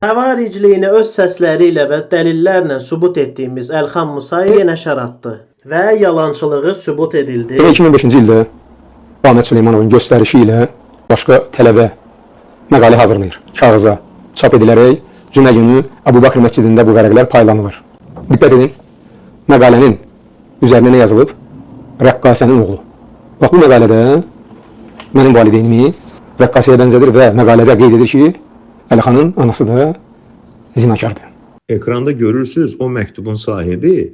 Xəvaricliyini öz səsləri ilə və dəlillərlə sübut etdiyimiz Əlxan Musayev yenə şər atdı və yalançılığı sübut edildi. 2005-ci ildə Ahmet Süleymanovun göstərişi ilə başqa tələbə məqalə hazırlayır. Kağıza çap edilərək cümə günü Əbu Bakır məscidində bu vərəqlər paylanılır. Diqqət edin, məqalənin üzərinə nə yazılıb? Rəqqasənin oğlu. Bax, bu məqalədə mənim valideynimi rəqqasəyə bənzədir və məqalədə qeyd edir ki, Əlxanın anası da zinakardır. Ekranda görürsünüz, o məktubun sahibi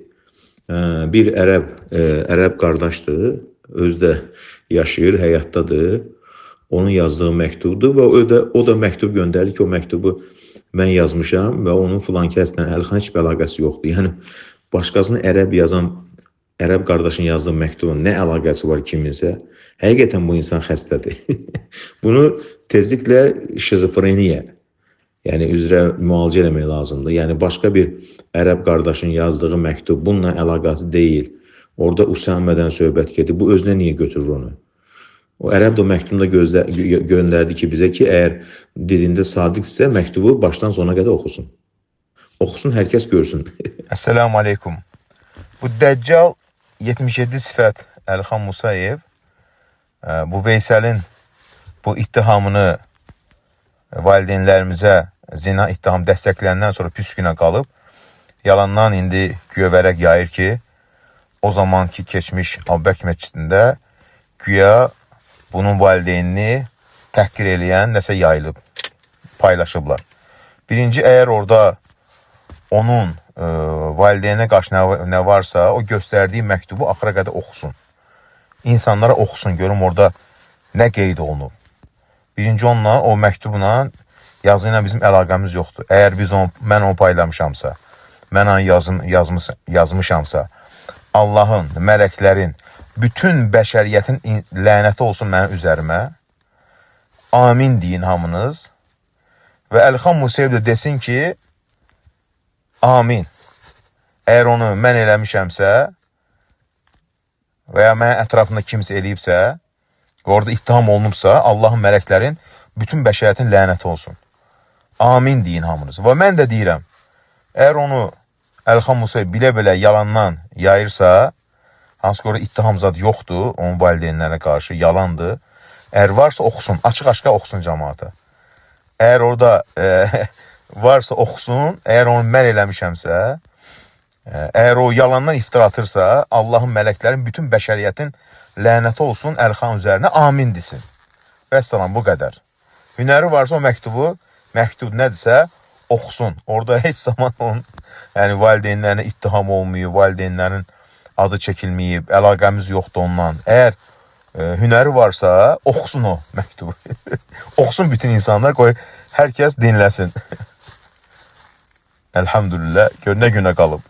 bir ərəb qardaşdır, özü də yaşayır, həyatdadır. Onun yazdığı məktubdur və o da məktub göndərir ki, o məktubu mən yazmışam və onun filan kəslə Əlxan heç bir əlaqəsi yoxdur. Yəni, başqasını ərəb qardaşın yazdığı məktubun nə əlaqəsi var kiminsə, həqiqətən bu insan xəstədir. Bunu tezliklə şizofreniya, yəni üzrə müalicə eləmək lazımdır. Yəni, başqa bir ərəb qardaşın yazdığı məktub bununla əlaqəsi deyil. Orada Usamədən söhbət gedir. Bu özünə niyə götürür onu? O ərəb də məktubunda göndərdi ki, bizə ki, əgər dilində sadiqsə, məktubu başdan sona qədər oxusun. Oxusun, hər kəs görsün. Esselamu aleykum. Bu Dəccal 77 sifət Əlxan Musayev bu Veysəlin bu ittihamını valideynlərimizə zina ittiham dəstəkləyəndən sonra püs günə qalıb, yalandan indi güya vərəq yayır ki, o zamanki keçmiş Əbubəkr məscidində güya bunun valideynini təhqir eləyən nəsə yayılıb, paylaşıblar. Birinci, əgər orada onun valideyninə qarşı nə varsa, o göstərdiyi məktubu axıra qədər oxusun. İnsanlara oxusun, görüm orada nə qeyd olunub. Birinci, onunla, o məktubla, yazı ilə bizim əlaqəmiz yoxdur. Əgər mən onu paylamışamsa, mən onu yazmışamsa, Allahın, mələklərin, bütün bəşəriyyətin lənəti olsun mənim üzərimə, amin deyin hamınız və Əlxan Musayev də desin ki, amin. Əgər onu mən eləmişəmsə və ya mənim ətrafında kimsə eləyibsə və orada ittiham olunubsa, Allahın, mələklərin, bütün bəşəriyyətin lənəti olsun. Amin deyin hamınız. Və mən də deyirəm, əgər onu Əlxan Musayev bilə-bilə yalandan yayırsa, hansı ki orada ittiham zad yoxdur, onun valideynlərə qarşı yalandır. Əgər varsa oxusun, açıq-aşqa oxusun cəmaata. Əgər orada varsa oxusun, əgər onu mən eləmişəmsə, əgər o yalandan iftira atırsa, Allahın, mələklərin, bütün bəşəriyyətin lənəti olsun Əlxan üzərinə, amin desin. Vəssalam, bu qədər. Hünəri varsa o məktub nədirsə, oxusun. Orada heç zaman onun valideynlərinə ittiham olmayıb, valideynlərin adı çəkilməyib, əlaqəmiz yoxdur ondan. Əgər hünəri varsa, oxusun o məktubu. Oxusun bütün insanlar, qoy hər kəs dinləsin. Əlhamdülillah, gör nə günə qalıb.